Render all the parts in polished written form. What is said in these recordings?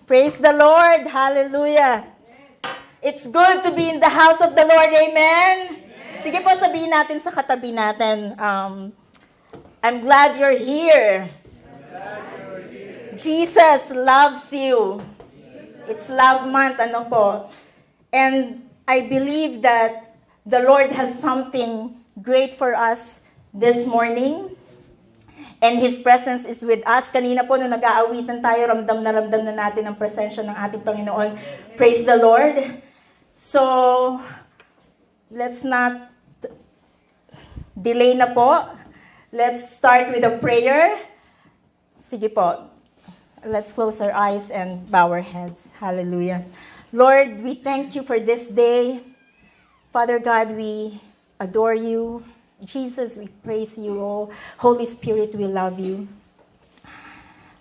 Praise the Lord. Hallelujah. It's good to be in the house of the Lord. Amen? Sige po, sabihin natin sa katabi natin, I'm glad you're here. Jesus loves you. It's love month, ano po. And I believe that the Lord has something great for us this morning. And His presence is with us. Kanina po nung nag-aawitan tayo, ramdam na natin ang presensya ng ating Panginoon. Praise the Lord. So, let's not delay na po. Let's start with a prayer. Sige po. Let's close our eyes and bow our heads. Hallelujah. Lord, we thank you for this day. Father God, we adore you. Jesus, we praise you. Oh, Holy Spirit, we love you.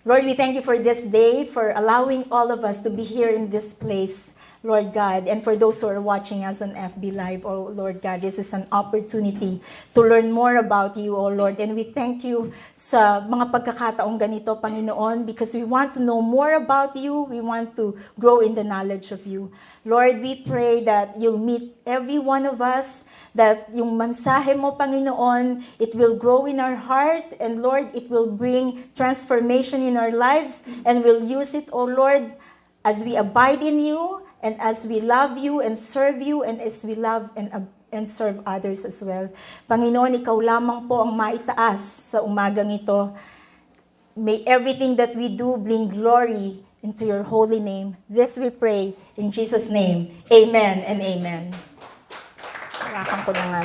Lord, we thank you for this day, for allowing all of us to be here in this place, Lord God. And for those who are watching us on FB Live, oh Lord God, this is an opportunity to learn more about you, oh Lord. And we thank you sa mga pagkakataong ganito, Panginoon, because we want to know more about you. We want to grow in the knowledge of you. Lord, we pray that you'll meet every one of us, that yung mensahe mo, Panginoon, it will grow in our heart, and Lord, it will bring transformation in our lives, and we'll use it, oh Lord, as we abide in you, and as we love you and serve you, and as we love and serve others as well. Panginoon, ikaw lamang po ang maitaas sa umagang ito. May everything that we do bring glory into your holy name. This we pray in Jesus' name. Amen and amen. Hawakan ko na nga.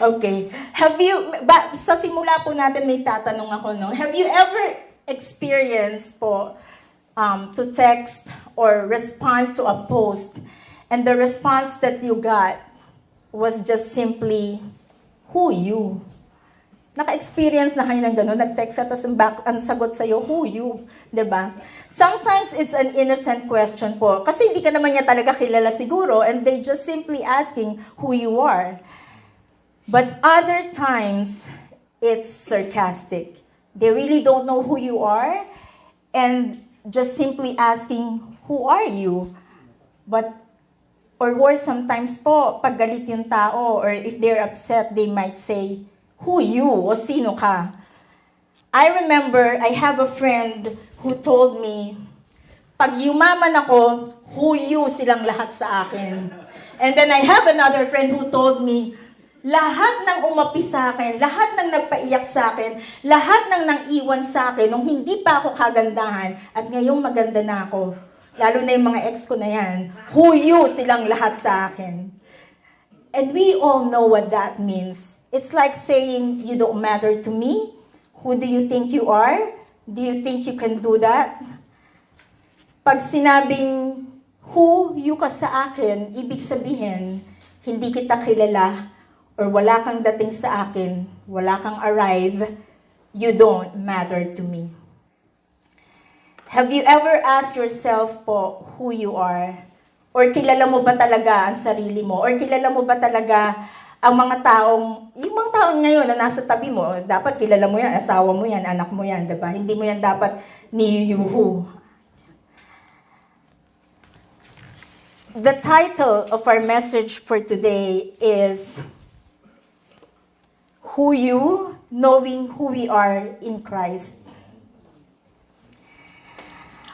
Okay. Sa simula po natin may tatanong ako, no? Have you ever experienced po to text or respond to a post and the response that you got was just simply, who you? Naka-experience na kayo ng gano'n, nag-text ka, tapos ang sagot sa'yo, who you? Diba? Sometimes it's an innocent question po, kasi hindi ka naman niya talaga kilala siguro, and they just simply asking who you are. But other times, it's sarcastic. They really don't know who you are, and just simply asking, who are you? Or worse, sometimes po, pag galit yung tao, or if they're upset, they might say, who you? O sino ka? I remember, I have a friend who told me, pag yumaman ako, who you silang lahat sa akin. And then I have another friend who told me, lahat ng umapi sa akin, lahat ng nagpaiyak sa akin, lahat ng nang-iwan sa akin nung hindi pa ako kagandahan, at ngayong maganda na ako, lalo na yung mga ex ko na yan, who you silang lahat sa akin. And we all know what that means. It's like saying, you don't matter to me. Who do you think you are? Do you think you can do that? Pag sinabing, who you ka sa akin, ibig sabihin, hindi kita kilala, or wala kang dating sa akin, wala kang arrive, you don't matter to me. Have you ever asked yourself po who you are? Or kilala mo ba talaga ang sarili mo? Or kilala mo ba talaga ang mga yung mga taong ngayon na nasa tabi mo, dapat kilala mo yan, asawa mo yan, anak mo yan, diba? Hindi mo yan dapat niyuhu. The title of our message for today is Who You, Knowing Who We Are in Christ.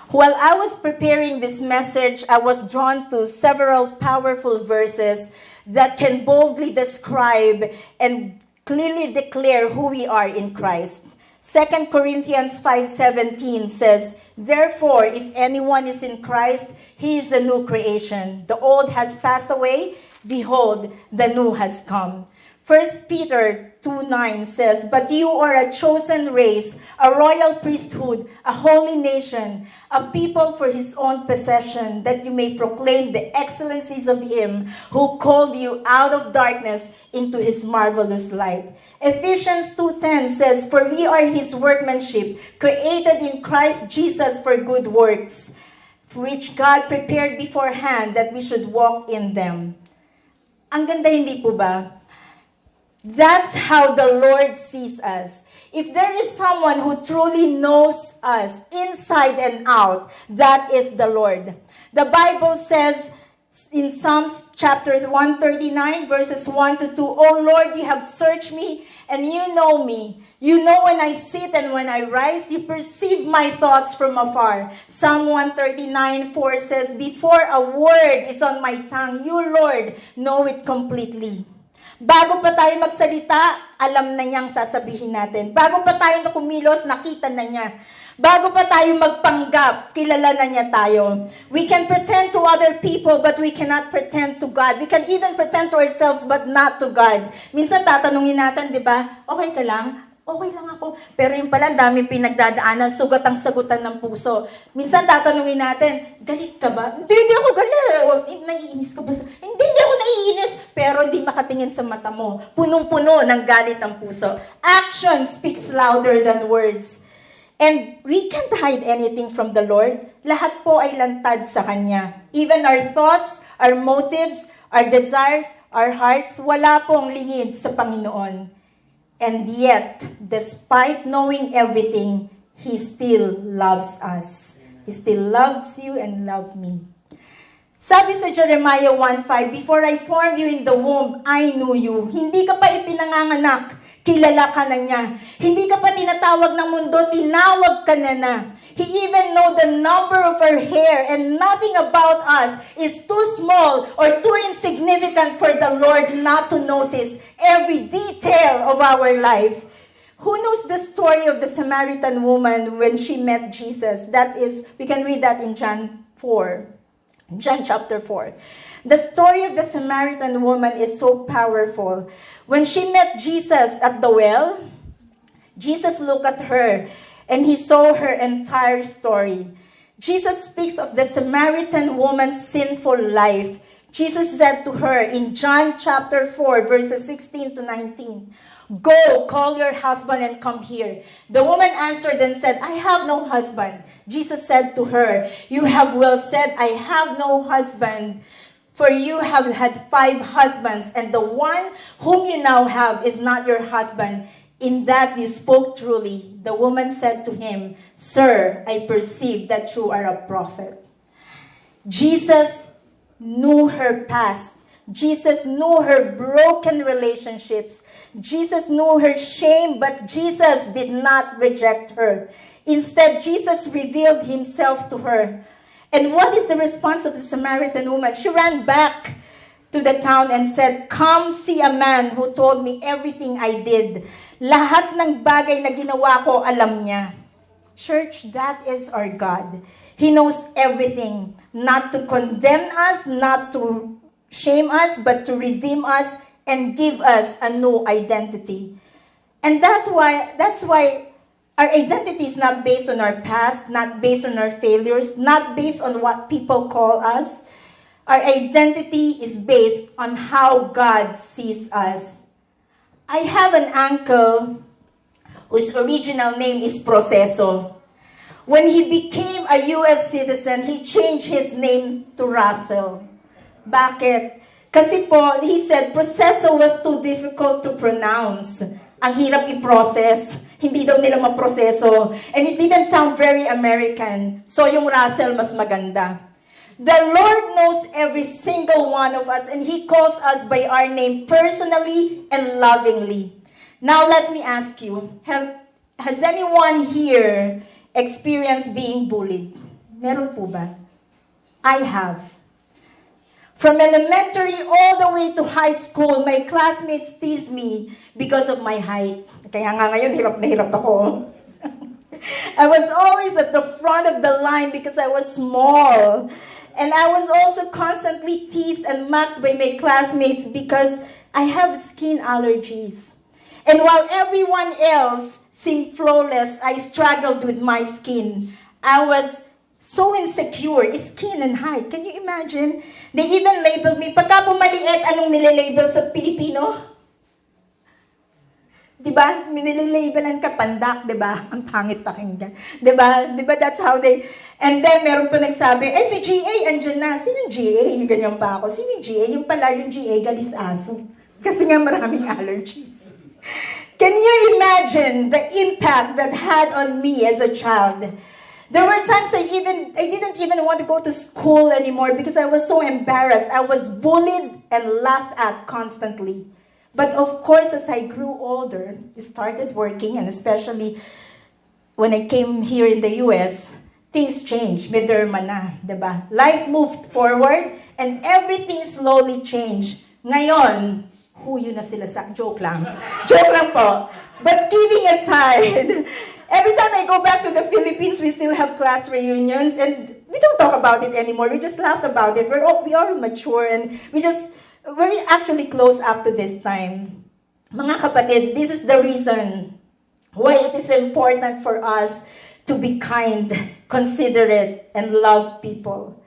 While I was preparing this message, I was drawn to several powerful verses that can boldly describe and clearly declare who we are in Christ. 2 Corinthians 5:17 says, therefore, if anyone is in Christ, he is a new creation. The old has passed away. Behold, the new has come. 1 Peter 2:9 says, but you are a chosen race, a royal priesthood, a holy nation, a people for his own possession, that you may proclaim the excellencies of him who called you out of darkness into his marvelous light. Ephesians 2:10 says, for we are his workmanship, created in Christ Jesus for good works, which God prepared beforehand that we should walk in them. Ang ganda, hindi po ba? That's how the Lord sees us. If there is someone who truly knows us inside and out, that is the Lord. The Bible says in Psalms chapter 139, verses 1 to 2, O Lord, you have searched me and you know me. You know when I sit and when I rise, you perceive my thoughts from afar. Psalm 139:4 says, before a word is on my tongue, you, Lord, know it completely. Bago pa tayo magsalita, alam na niyang sasabihin natin. Bago pa tayo kumilos, nakita na niya. Bago pa tayo magpanggap, kilala na niya tayo. We can pretend to other people, but we cannot pretend to God. We can even pretend to ourselves, but not to God. Minsan tatanungin natin, di ba? Okay ka lang? Okay lang ako. Pero yung pala, daming pinagdadaanan, sugat ang sagutan ng puso. Minsan tatanungin natin, galit ka ba? Hindi ako galit. Naiinis ka ba? Hindi ako naiinis. Pero hindi makatingin sa mata mo. Punong-puno ng galit ang puso. Action speaks louder than words. And we can't hide anything from the Lord. Lahat po ay lantad sa Kanya. Even our thoughts, our motives, our desires, our hearts, wala pong lingid sa Panginoon. And yet, despite knowing everything, He still loves us. He still loves you and loves me. Sabi sa Jeremiah 1:5, before I formed you in the womb, I knew you. Hindi ka pa ipinanganganak, kilala ka na niya. Hindi ka pa tinatawag ng mundo, tinawag ka na. He even know the number of her hair, and nothing about us is too small or too insignificant for the Lord not to notice every detail of our life. Who knows the story of the Samaritan woman when she met Jesus? That is, we can read that in John chapter 4. The story of the Samaritan woman is so powerful. When she met Jesus at the well, Jesus looked at her and He saw her entire story. Jesus speaks of the Samaritan woman's sinful life. Jesus said to her in John chapter 4, verses 16 to 19, go, call your husband and come here. The woman answered and said, I have no husband. Jesus said to her, you have well said, I have no husband. For you have had 5 husbands, and the one whom you now have is not your husband. In that you spoke truly. The woman said to him, Sir, I perceive that you are a prophet. Jesus knew her past. Jesus knew her broken relationships. Jesus knew her shame, but Jesus did not reject her. Instead, Jesus revealed Himself to her. And what is the response of the Samaritan woman? She ran back to the town and said, come see a man who told me everything I did. Lahat ng bagay na ginawa ko, alam niya. Church, that is our God. He knows everything. Not to condemn us, not to shame us, but to redeem us and give us a new identity. And that's why our identity is not based on our past, not based on our failures, not based on what people call us. Our identity is based on how God sees us. I have an uncle whose original name is Proceso. When he became a U.S. citizen, he changed his name to Russell. Bakit? Kasi po, he said, Proceso was too difficult to pronounce. Ang hirap i-process. Hindi daw nila maproseso. And it didn't sound very American. So yung Russell mas maganda. The Lord knows every single one of us, and He calls us by our name personally and lovingly. Now let me ask you, has anyone here experienced being bullied? Meron po ba? I have. From elementary all the way to high school, my classmates tease me because of my height. Kaya nga ngayon, hirap na hirap ako. I was always at the front of the line because I was small. And I was also constantly teased and mocked by my classmates because I have skin allergies. And while everyone else seemed flawless, I struggled with my skin. I was so insecure, skin and height. Can you imagine? They even labeled me, pagka po maliit, anong nililabel sa Pilipino? Diba? Nililabel ka pandak, diba? Ang pangit pakinggan. Diba? Diba? That's how they... And then, meron pa nagsabi, si GA, andyan na. Sino yung GA? Ganyan pa ako. Sino yung GA? Yung pala, yung GA, galis aso. Kasi nga maraming allergies. Can you imagine the impact that had on me as a child? There were times I didn't even want to go to school anymore because I was so embarrassed. I was bullied and laughed at constantly. But of course, as I grew older, I started working, and especially when I came here in the US, things changed. Miderma na, diba? Life moved forward, and everything slowly changed. Ngayon, huyo na sila sa... Joke lang. Joke lang po. But kidding aside, every time I go back to the Philippines, we still have class reunions, and we don't talk about it anymore. We just laugh about it. We are mature, and we're actually close up to this time. Mga kapatid, this is the reason why it is important for us to be kind, considerate, and love people.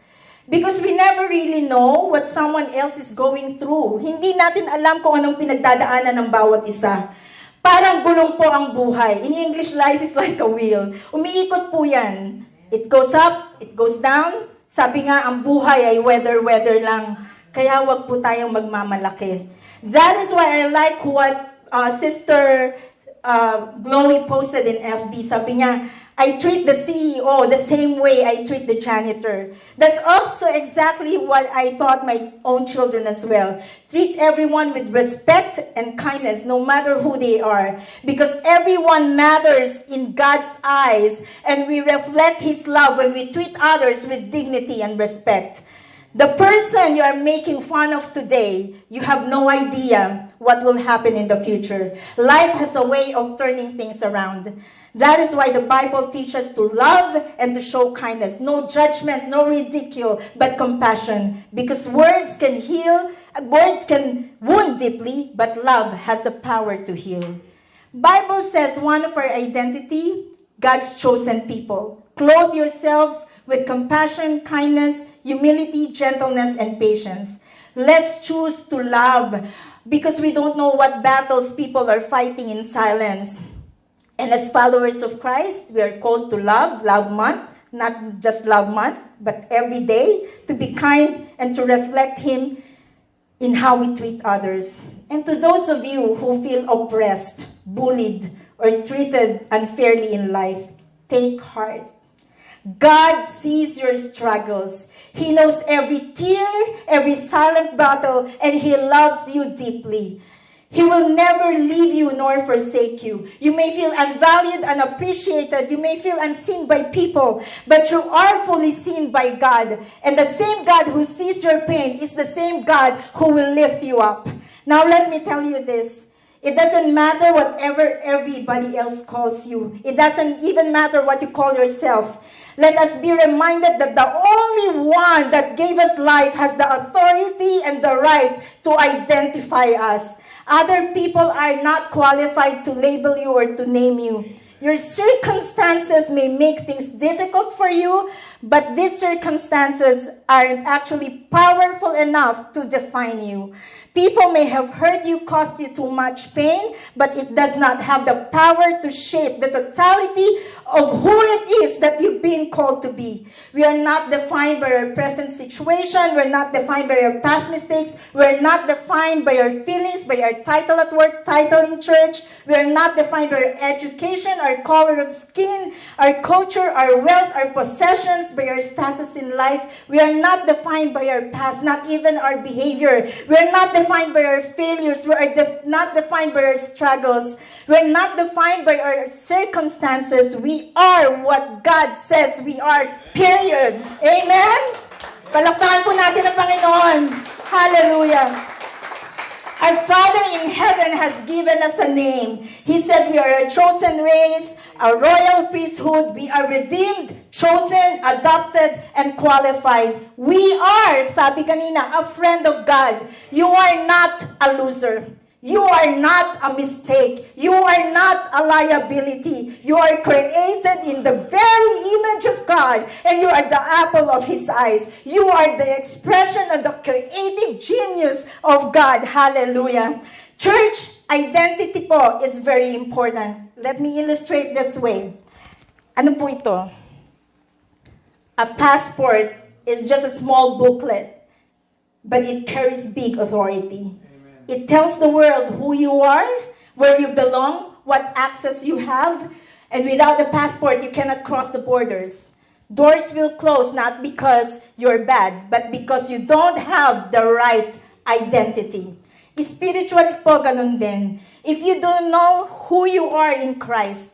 Because we never really know what someone else is going through. Hindi natin alam kung anong pinagdadaanan ng bawat isa. Parang gulong po ang buhay. In English, life is like a wheel. Umiikot po yan. It goes up, it goes down. Sabi nga, ang buhay ay weather lang. Kaya wag po tayong magmamalaki. That is why I like what Sister Chloe posted in FB. Sabi niya, I treat the CEO the same way I treat the janitor. That's also exactly what I taught my own children as well. Treat everyone with respect and kindness, no matter who they are. Because everyone matters in God's eyes, and we reflect His love when we treat others with dignity and respect. The person you are making fun of today, you have no idea what will happen in the future. Life has a way of turning things around. That is why the Bible teaches to love and to show kindness. No judgment, no ridicule, but compassion. Because words can heal, words can wound deeply, but love has the power to heal. Bible says one of our identity, God's chosen people. Clothe yourselves with compassion, kindness, humility, gentleness, and patience. Let's choose to love because we don't know what battles people are fighting in silence. And as followers of Christ, we are called to love month, not just love month, but every day, to be kind and to reflect Him in how we treat others. And to those of you who feel oppressed, bullied, or treated unfairly in life, take heart. God sees your struggles. He knows every tear, every silent battle, and He loves you deeply. He will never leave you nor forsake you. You may feel unvalued, unappreciated. You may feel unseen by people, but you are fully seen by God. And the same God who sees your pain is the same God who will lift you up. Now let me tell you this. It doesn't matter whatever everybody else calls you. It doesn't even matter what you call yourself. Let us be reminded that the only one that gave us life has the authority and the right to identify us. Other people are not qualified to label you or to name you. Your circumstances may make things difficult for you, but these circumstances aren't actually powerful enough to define you. People may have hurt you, caused you too much pain, but it does not have the power to shape the totality of who it is that you've been called to be. We are not defined by our present situation. We're not defined by our past mistakes. We're not defined by our feelings, by our title at work, title in church. We are not defined by our education, our color of skin, our culture, our wealth, our possessions, by our status in life. We are not defined by our past, not even our behavior. We are not defined by our failures. We are not defined by our struggles. We're not defined by our circumstances. We are what God says we are, period. Amen? Palakpakan po natin ang Panginoon. Hallelujah. Our Father in heaven has given us a name. He said we are a chosen race, a royal priesthood. We are redeemed, chosen, adopted, and qualified. We are, sabi kanina, a friend of God. You are not a loser. You are not a mistake. You are not a liability. You are created in the very image of God, and you are the apple of His eyes. You are the expression of the creative genius of God. Hallelujah. Church, identity po is very important. Let me illustrate this way. Ano po ito? A passport is just a small booklet, but it carries big authority. It tells the world who you are, where you belong, what access you have. And without a passport, you cannot cross the borders. Doors will close not because you're bad, but because you don't have the right identity. Spiritually po, ganun din. If you don't know who you are in Christ,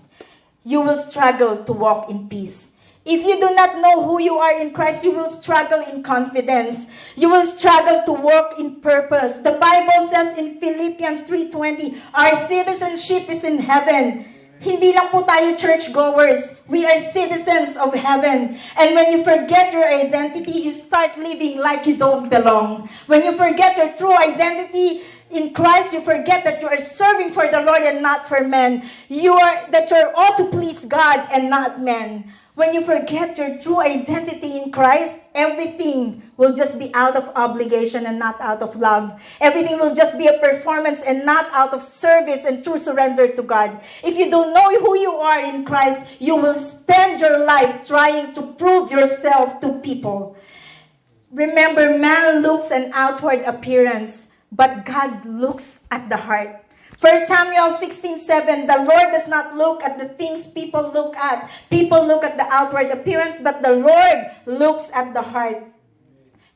you will struggle to walk in peace. If you do not know who you are in Christ, you will struggle in confidence. You will struggle to walk in purpose. The Bible says in Philippians 3:20, our citizenship is in heaven. Hindi lang po tayo churchgoers. We are citizens of heaven. And when you forget your identity, you start living like you don't belong. When you forget your true identity in Christ, you forget that you are serving for the Lord and not for men. That you're all to please God and not men. When you forget your true identity in Christ, everything will just be out of obligation and not out of love. Everything will just be a performance and not out of service and true surrender to God. If you don't know who you are in Christ, you will spend your life trying to prove yourself to people. Remember, man looks an outward appearance, but God looks at the heart. 1 Samuel 16:7, the Lord does not look at the things people look at. People look at the outward appearance, but the Lord looks at the heart.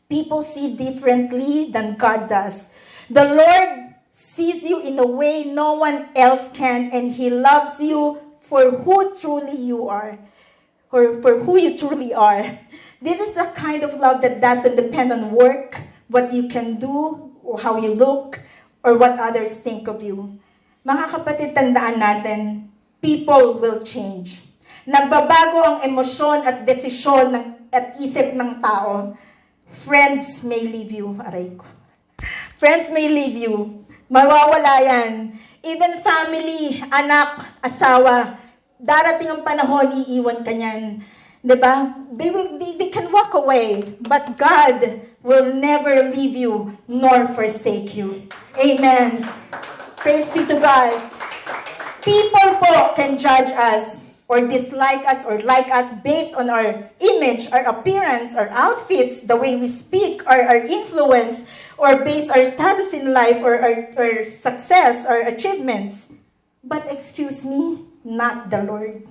People see differently than God does. The Lord sees you in a way no one else can, and He loves you for who truly you are, or for who you truly are. This is the kind of love that doesn't depend on work, what you can do, or how you look, or what others think of you. Mga kapatid, tandaan natin, people will change. Nagbabago ang emosyon at desisyon at isip ng tao. Friends may leave you. Aray ko. Friends may leave you. Mawawala yan. Even family, anak, asawa, darating ang panahon, iiwan ka niyan. Diba? They can walk away, but God will never leave you nor forsake you. Amen. Praise be to God. People po can judge us or dislike us or like us based on our image, our appearance, our outfits, the way we speak, or our influence, or base our status in life or our success or achievements. But excuse me, not the Lord.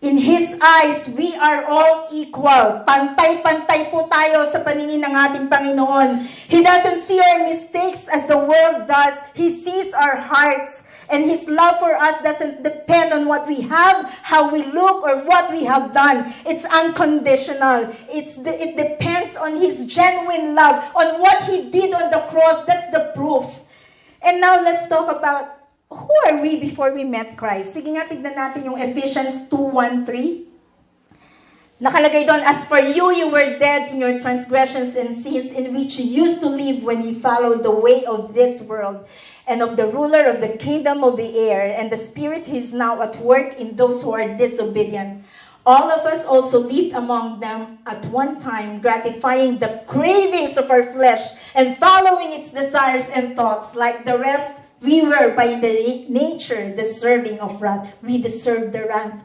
In His eyes, we are all equal. Pantay-pantay po tayo sa paningin ng ating Panginoon. He doesn't see our mistakes as the world does. He sees our hearts. And His love for us doesn't depend on what we have, how we look, or what we have done. It's unconditional. It depends on His genuine love, on what He did on the cross. That's the proof. And now let's talk about who are we before we met Christ? Sige nga, tignan natin yung Ephesians 2:1-3. Nakalagay doon, as for you, you were dead in your transgressions and sins in which you used to live when you followed the way of this world and of the ruler of the kingdom of the air and the spirit who is now at work in those who are disobedient. All of us also lived among them at one time, gratifying the cravings of our flesh and following its desires and thoughts. Like the rest, we were by the nature deserving of wrath. We deserved the wrath.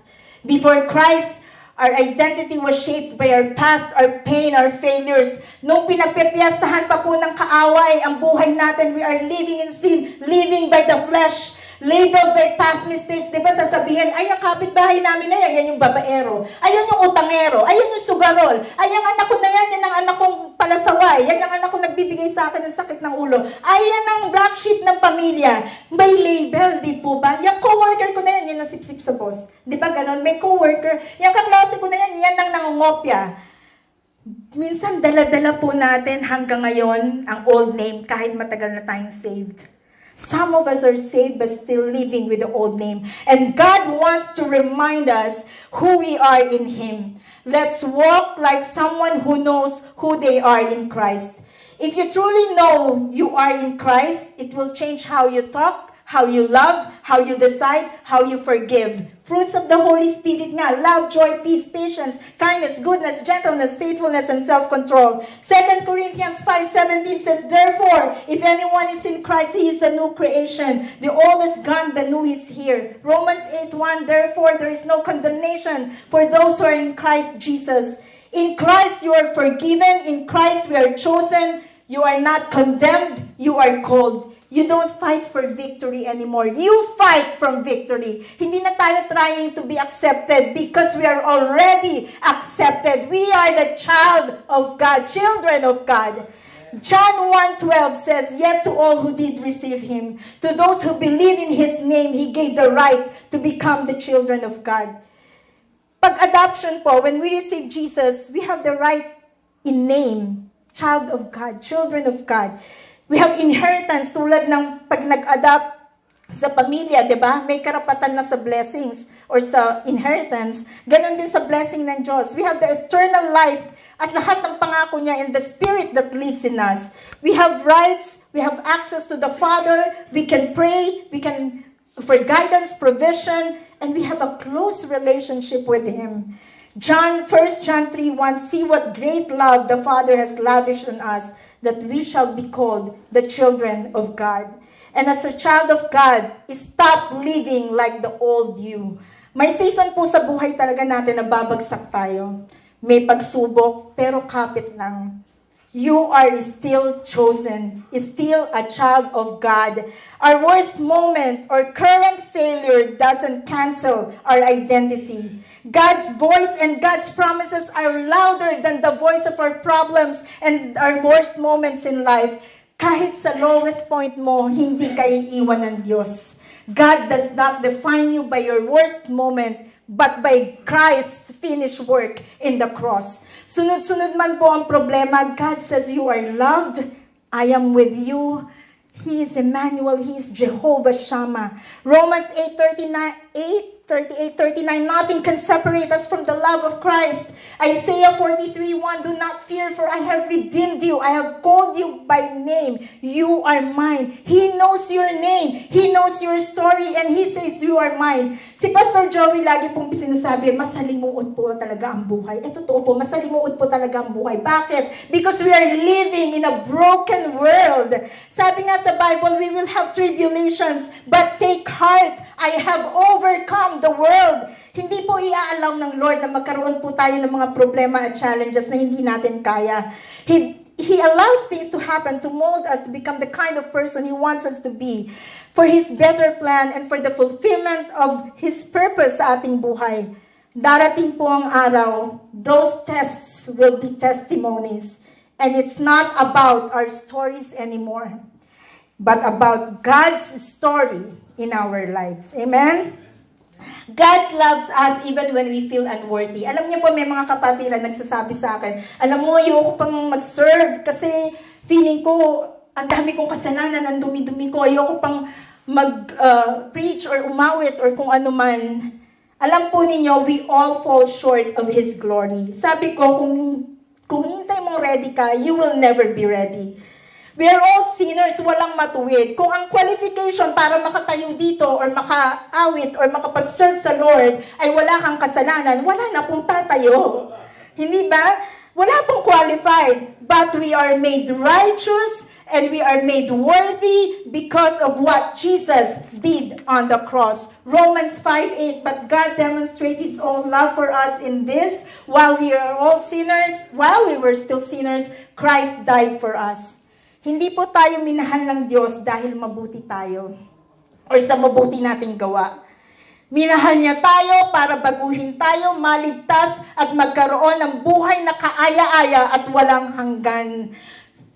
Before Christ, our identity was shaped by our past, our pain, our failures. Nung pinagpepiyastahan pa po ng kaaway ang buhay natin, we are living in sin, living by the flesh, labeled by past mistakes. Diba sasabihin, ay, ang kapitbahay namin na yan, yan yung babaero. Ayan yung utangero. Ayan yung sugarol. Ay, ang anak ko na yan, yan ang anak kong palasaway. Yan ang anak ko nagbibigay sa akin ng sakit ng ulo. Ayan ang black sheep ng pamilya. May label, di po ba? Yung coworker ko na yan, yan ang sip-sip sa boss. Di ba ganon? May coworker. Yung kaklase ko na yan, yan ang nangungopya. Minsan, dala-dala po natin hanggang ngayon ang old name kahit matagal na tayong saved. Some of us are saved but still living with the old name. And God wants to remind us who we are in Him. Let's walk like someone who knows who they are in Christ. If you truly know you are in Christ, it will change how you talk, how you love, how you decide, how you forgive. Fruits of the Holy Spirit nga, love, joy, peace, patience, kindness, goodness, gentleness, faithfulness, and self-control. 2 Corinthians 5:17 says, therefore, if anyone is in Christ, he is a new creation. The old is gone, the new is here. Romans 8:1, therefore, there is no condemnation for those who are in Christ Jesus. In Christ you are forgiven. In Christ we are chosen. You are not condemned. You are called. you don't fight for victory anymore. You fight from victory. Hindi na tayo trying to be accepted because we are already accepted. We are the child of God, children of God. John 1:12 says, "Yet to all who did receive him, to those who believe in his name, he gave the right to become the children of God." Pag-adoption po, when we receive Jesus, we have the right in name, child of God, children of God. We have inheritance tulad ng pag nag-adopt sa pamilya, di ba? May karapatan na sa blessings or sa inheritance. Ganon din sa blessing ng Diyos. We have the eternal life at lahat ng pangako niya in the Spirit that lives in us. We have rights, we have access to the Father, we can pray, we can for guidance, provision, and we have a close relationship with Him. 1 John 3:1, "See what great love the Father has lavished on us, that we shall be called the children of God." And as a child of God, stop living like the old you. May season po sa buhay talaga natin na babagsak tayo. May pagsubok, pero kapit lang. You are still chosen, still a child of God. Our worst moment or current failure doesn't cancel our identity. God's voice and God's promises are louder than the voice of our problems and our worst moments in life. Kahit sa lowest point mo, hindi ka iiwan ng Diyos. God does not define you by your worst moment, but by Christ's finished work in the cross. Sunod-sunod man po ang problema, God says, "You are loved. I am with you." He is Emmanuel. He is Jehovah Shammah. Romans 8:38-39, "Nothing can separate us from the love of Christ." Isaiah 43:1, "Do not fear, for I have redeemed you. I have called you by name. You are mine." He knows your name. He knows your story, and He says, "You are mine." Si Pastor Joey lagi pong sinasabi, masalimuot po talaga ang buhay. Totoo po, masalimuot po talaga ang buhay. Bakit? Because we are living in a broken world. Sabi nga sa Bible, we will have tribulations, but take heart. I have overcome the world. Hindi po i-allow ng Lord na magkaroon po tayo ng mga problema at challenges na hindi natin kaya. He allows things to happen to mold us to become the kind of person He wants us to be for His better plan and for the fulfillment of His purpose sa ating buhay. Darating po ang araw, those tests will be testimonies. And it's not about our stories anymore, but about God's story in our lives. Amen? God loves us even when we feel unworthy. Alam niyo po, may mga kapatiran nagsasabi sa akin, alam mo, ayoko pang mag-serve kasi feeling ko, ang dami kong kasalanan, ang dumi-dumi ko, ayoko pang mag-preach or umawit or kung ano man. Alam po ninyo, we all fall short of His glory. Sabi ko, kung hintay mong ready ka, you will never be ready. We are all sinners, walang matuwid. Kung ang qualification para makatayo dito or makaawit or makapag-serve sa Lord ay wala kang kasalanan, wala na pong tatayo. Hindi ba? Wala pong qualified. But we are made righteous and we are made worthy because of what Jesus did on the cross. Romans 5:8, "But God demonstrated His own love for us in this, while we were still sinners, Christ died for us." Hindi po tayo minahal ng Diyos dahil mabuti tayo or sa mabuti nating gawa. Minahal niya tayo para baguhin tayo, maligtas at magkaroon ng buhay na kaaya-aya at walang hanggan.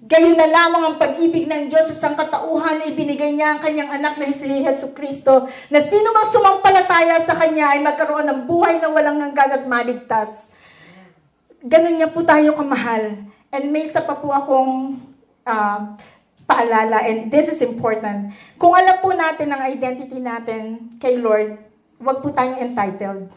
Gayon na lamang ang pag-ibig ng Diyos sa sangkatauhan na ibinigay niya ang kanyang anak na si Jesucristo, na sino mang sumampalataya sa kanya ay magkaroon ng buhay na walang hanggan at maligtas. Ganon niya po tayo kamahal. And may isa pa po akong paalala, and this is important. Kung alam po natin ang identity natin kay Lord, huwag po tayong entitled.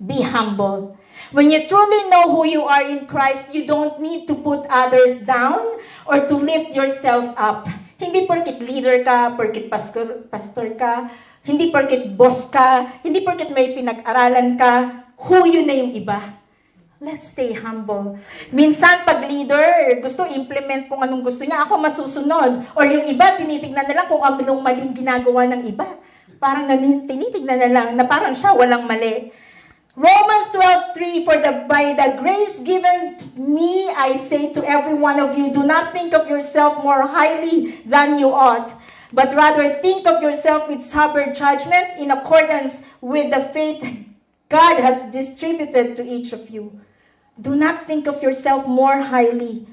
Be humble. When you truly know who you are in Christ, you don't need to put others down or to lift yourself up. Hindi porket leader ka, porket pastor ka, hindi porket boss ka, hindi porket may pinag-aralan ka, who yun na yung iba. Let's stay humble. Minsan, pag leader, gusto implement kung anong gusto niya, ako masusunod. Or yung iba, tinitignan na lang kung anong maling ginagawa ng iba. Parang tinitignan na lang na parang siya walang mali. Romans 12:3, "For by the grace given to me, I say to every one of you, do not think of yourself more highly than you ought, but rather think of yourself with sober judgment in accordance with the faith God has distributed to each of you. Do not think of yourself more highly.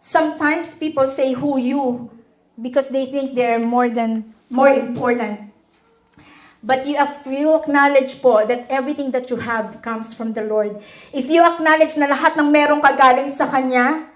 Sometimes people say, who you? Because they think they're more important. But if you acknowledge po that everything that you have comes from the Lord, if you acknowledge na lahat ng meron ka galing sa Kanya,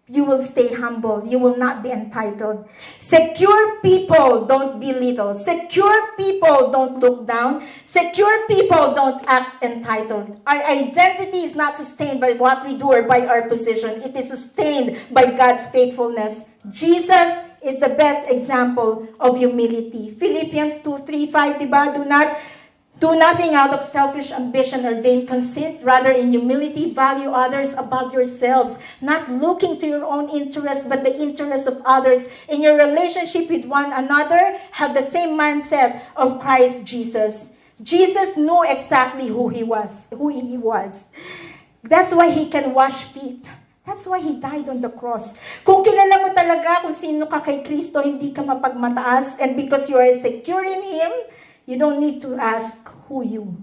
you will stay humble. You will not be entitled. Secure people don't belittle. Secure people don't look down. Secure people don't act entitled. Our identity is not sustained by what we do or by our position. It is sustained by God's faithfulness. Jesus is the best example of humility. Philippians 2:3-5, diba? Do nothing out of selfish ambition or vain conceit. Rather, in humility, value others above yourselves, not looking to your own interest, but the interest of others. In your relationship with one another, have the same mindset of Christ Jesus. Jesus knew exactly who he was. That's why he can wash feet. That's why he died on the cross. Kung kilala mo talaga kung sino ka kay Kristo, hindi ka mapagmataas, and because you are secure in Him, you don't need to ask who you.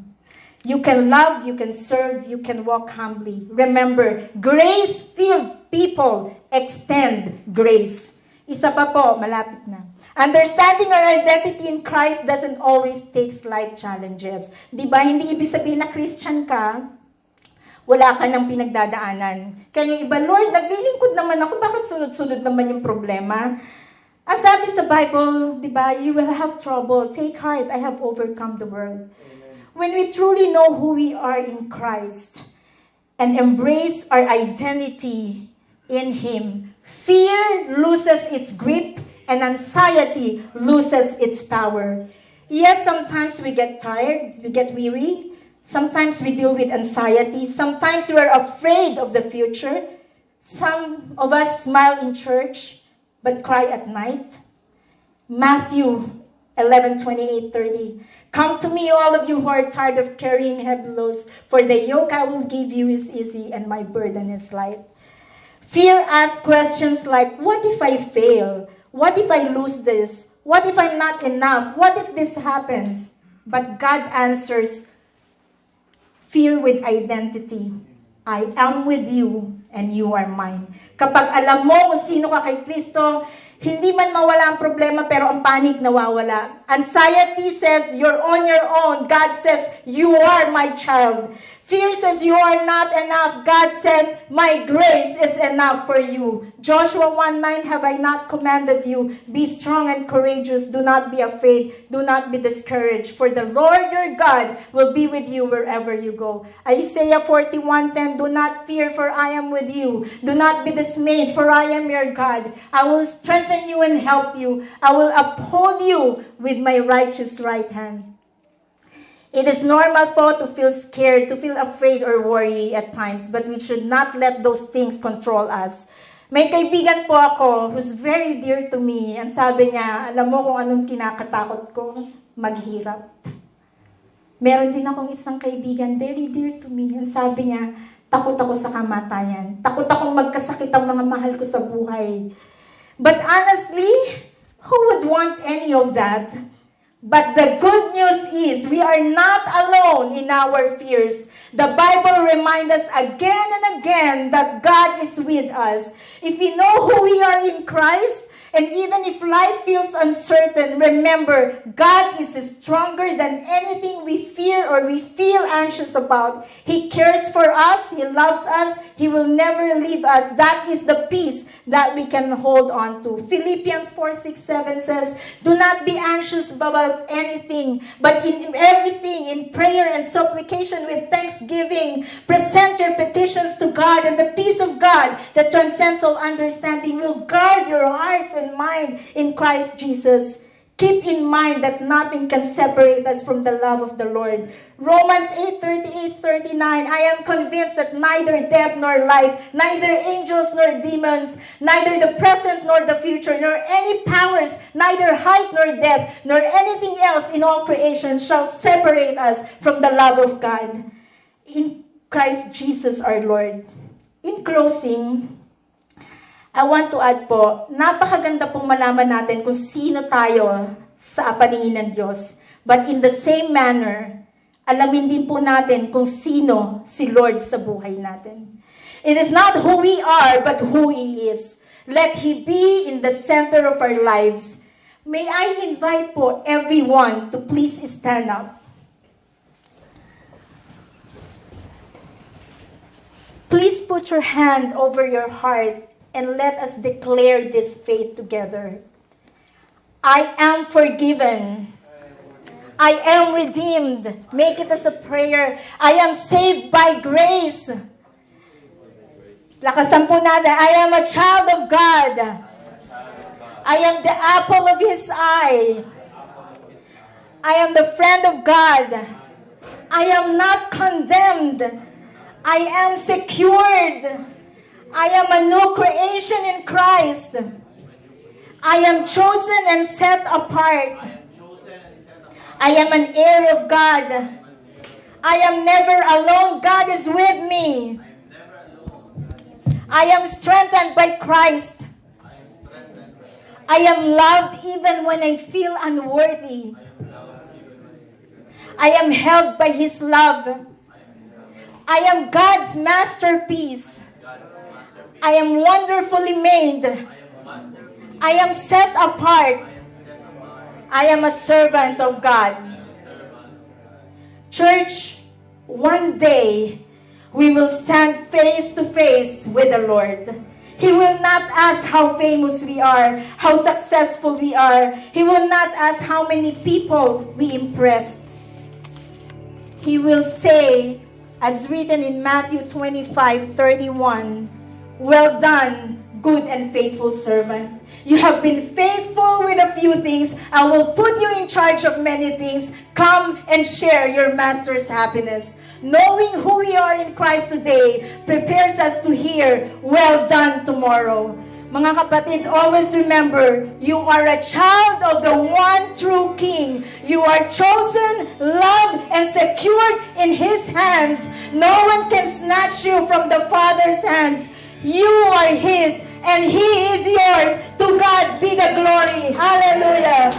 You can love, you can serve, you can walk humbly. Remember, grace-filled people extend grace. Isa pa po, malapit na. Understanding our identity in Christ doesn't always take life challenges. Diba, hindi ibig sabihin na Christian ka, wala ka ng pinagdadaanan. Kaya yung iba, Lord, naglilingkod naman ako, bakit sunod-sunod naman yung problema? Ang sabi sa Bible, di ba, you will have trouble. Take heart, I have overcome the world. Amen. When we truly know who we are in Christ and embrace our identity in Him, fear loses its grip and anxiety loses its power. Yes, sometimes we get tired, we get weary. Sometimes we deal with anxiety. Sometimes we are afraid of the future. Some of us smile in church, but cry at night. Matthew 11:28-30. Come to me, all of you who are tired of carrying heavy loads, for the yoke I will give you is easy and my burden is light. Fear asks questions like, what if I fail? What if I lose this? What if I'm not enough? What if this happens? But God answers fear with identity. I am with you and you are mine. Kapag alam mo kung sino ka kay Kristo, hindi man mawala ang problema, pero ang panic nawawala. Anxiety says, you're on your own. God says, you are my child. Fear says, you are not enough. God says, my grace is enough for you. Joshua 1:9, have I not commanded you? Be strong and courageous. Do not be afraid. Do not be discouraged. For the Lord your God will be with you wherever you go. Isaiah 41:10, do not fear, for I am with you. Do not be dismayed, for I am your God. I will strengthen you and help you. I will uphold you with my righteous right hand. It is normal po to feel scared, to feel afraid or worry at times, but we should not let those things control us. May kaibigan po ako who's very dear to me. Ang sabi niya, alam mo kung anong kinakatakot ko? Maghirap. Meron din akong isang kaibigan, very dear to me. Ang sabi niya, takot ako sa kamatayan. Takot akong magkasakit ang mga mahal ko sa buhay. But honestly, who would want any of that? But the good news is we are not alone in our fears. The Bible reminds us again and again that God is with us. If we know who we are in Christ, and even if life feels uncertain, remember, God is stronger than anything we fear or we feel anxious about. He cares for us. He loves us. He will never leave us. That is the peace that we can hold on to. Philippians 4:6-7 says, do not be anxious about anything, but in everything, in prayer and supplication with thanksgiving, present your petitions to God, and the peace of God that transcends all understanding will guard your hearts and mind in Christ Jesus. Keep in mind that nothing can separate us from the love of the Lord. Romans 8:38-39, I am convinced that neither death nor life, neither angels nor demons, neither the present nor the future, nor any powers, neither height nor depth, nor anything else in all creation shall separate us from the love of God. Christ Jesus our Lord. In closing, I want to add po, napakaganda pong malaman natin kung sino tayo sa paningin ng Diyos. But in the same manner, alamin din po natin kung sino si Lord sa buhay natin. It is not who we are, but who He is. Let He be in the center of our lives. May I invite po everyone to please stand up. Please put your hand over your heart and let us declare this faith together. I am forgiven. I am redeemed. Make it as a prayer. I am saved by grace. Lakasan po natin. I am a child of God. I am the apple of His eye. I am the friend of God. I am not condemned. I am secured. I am a new creation in Christ. I am chosen and set apart. I am an heir of God. I am never alone. God is with me. I am strengthened by Christ. I am loved even when I feel unworthy. I am held by His love. I am God's masterpiece. I am wonderfully made. I am set apart. I am a servant of God. Church, one day we will stand face to face with the Lord. He will not ask how famous we are, how successful we are. He will not ask how many people we impressed. He will say, as written in Matthew 25:31, "Well done, good and faithful servant. You have been faithful with a few things. I will put you in charge of many things. Come and share your master's happiness." Knowing who we are in Christ today prepares us to hear, "Well done" tomorrow. Mga kapatid, always remember, you are a child of the one true King. You are chosen, loved, and secured in His hands. No one can snatch you from the Father's hands. You are His, and He is yours. To God be the glory. Hallelujah.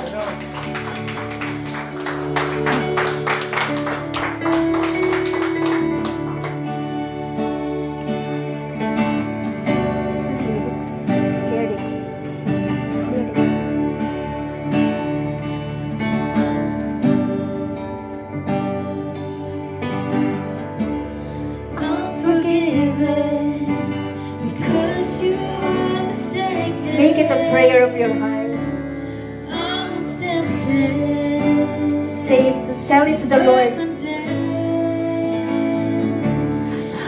Make it a prayer of your heart. Say it, tell it to the Lord.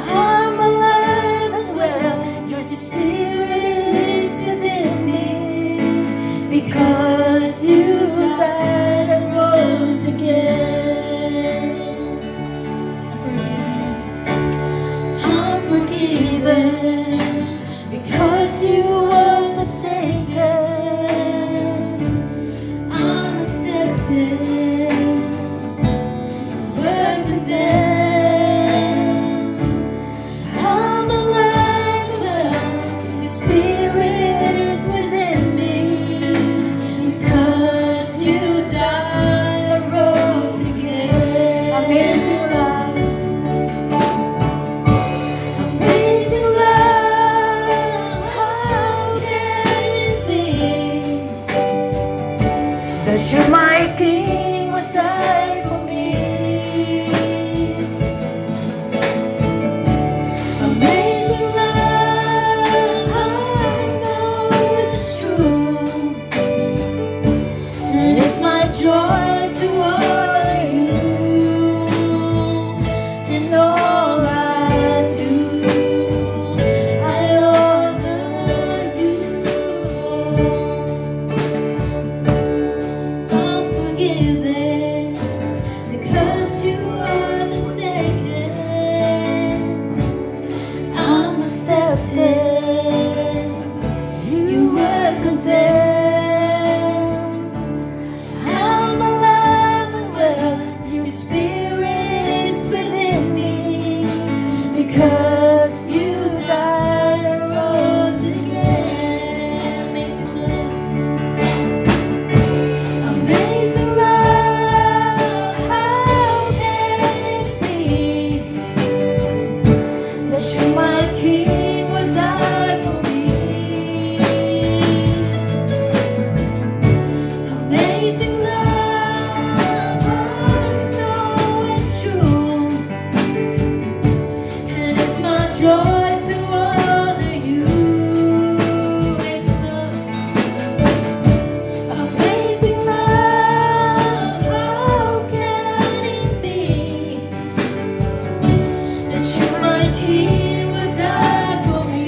I'm alive and well. Your spirit is within me. Because you died and rose again. I'm forgiven. Because you were forsaken, I'm accepted. because you died and rose again. Amazing love, how can it be that you, my King, would die for me? Amazing love, I know it's true, and it's my joy to honor you. Amazing love, how can it be that you, my King, would die for me?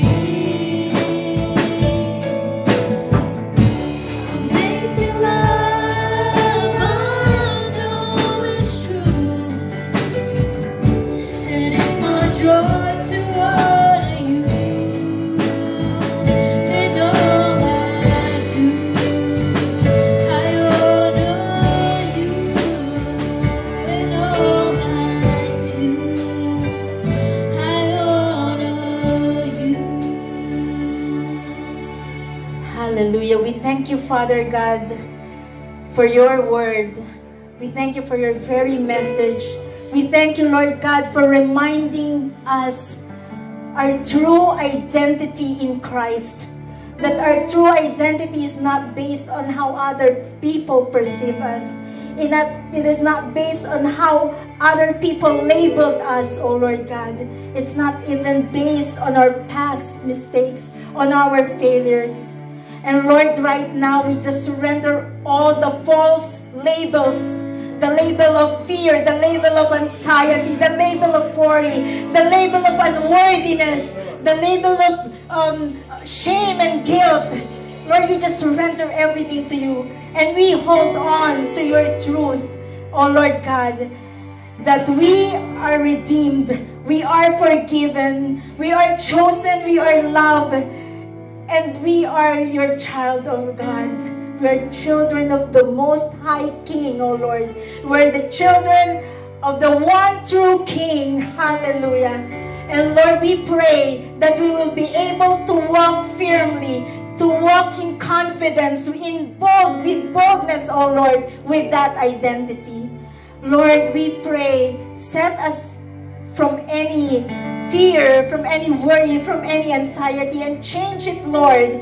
Amazing love, I know it's true, and it's my joy to honor you in all I do. I honor you in all I do. I honor you. Hallelujah. We thank you, Father God, for your word. We thank you for your very message. We thank you, Lord God, for reminding us our true identity in Christ. That our true identity is not based on how other people perceive us. It is not based on how other people labeled us, oh Lord God. It's not even based on our past mistakes, on our failures. And Lord, right now, we just surrender all the false labels, the label of fear, the label of anxiety, the label of worry, the label of unworthiness, the label of shame and guilt. Lord, we just surrender everything to you, and we hold on to your truth, oh Lord God, that we are redeemed, we are forgiven, we are chosen, we are loved, and we are your child, oh God. We are children of the Most High King, oh Lord. We are the children of the one true King. Hallelujah. And Lord, we pray that we will be able to walk firmly, to walk in confidence, with boldness, oh Lord, with that identity. Lord, we pray, set us from any fear, from any worry, from any anxiety, and change it, Lord,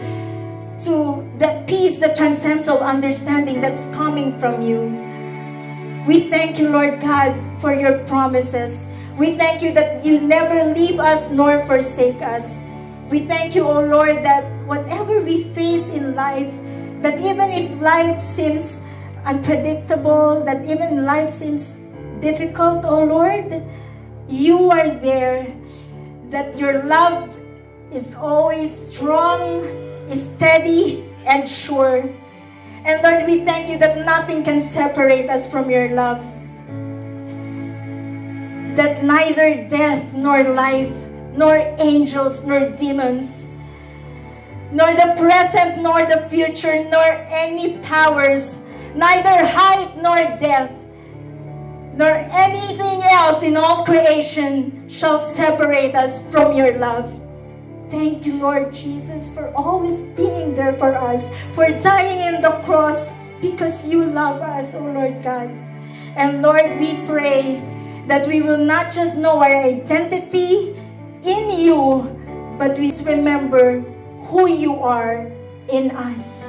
to the peace that transcends all understanding that's coming from you. We thank you, Lord God, for your promises. We thank you that you never leave us nor forsake us. We thank you, O Lord, that whatever we face in life, that even if life seems unpredictable, that even life seems difficult, O Lord, you are there, that your love is always strong, steady, and sure. And Lord, we thank you that nothing can separate us from your love. That neither death, nor life, nor angels, nor demons, nor the present, nor the future, nor any powers, neither height nor depth, nor anything else in all creation shall separate us from your love. Thank you, Lord Jesus, for always being there for us, for dying on the cross because you love us, oh Lord God. And Lord, we pray that we will not just know our identity in you, but we remember who you are in us.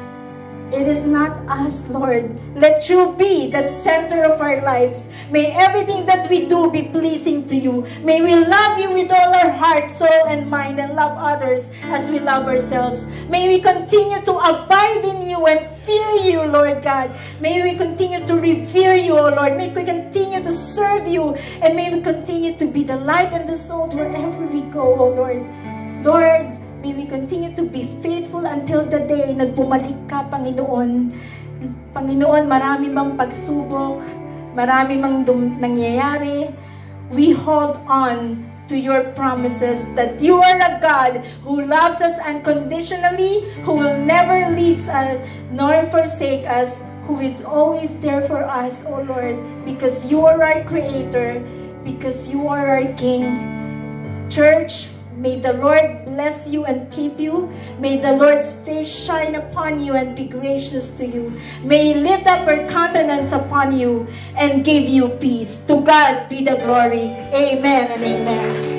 It is not us, Lord. Let you be the center of our lives. May everything that we do be pleasing to you. May we love you with all our heart, soul, and mind, and love others as we love ourselves. May we continue to abide in you and fear you, Lord God. May we continue to revere you, O Lord. May we continue to serve you, and may we continue to be the light and the salt wherever we go, O Lord. Lord, may we continue to be faithful until the day na bumalik ka, Panginoon. Panginoon, marami mang pagsubok, marami mang nangyayari. We hold on to your promises that you are a God who loves us unconditionally, who will never leave us nor forsake us, who is always there for us, O Lord, because you are our Creator, because you are our King. Church, may the Lord bless you and keep you. May the Lord's face shine upon you and be gracious to you. May He lift up her countenance upon you and give you peace. To God be the glory. Amen and amen.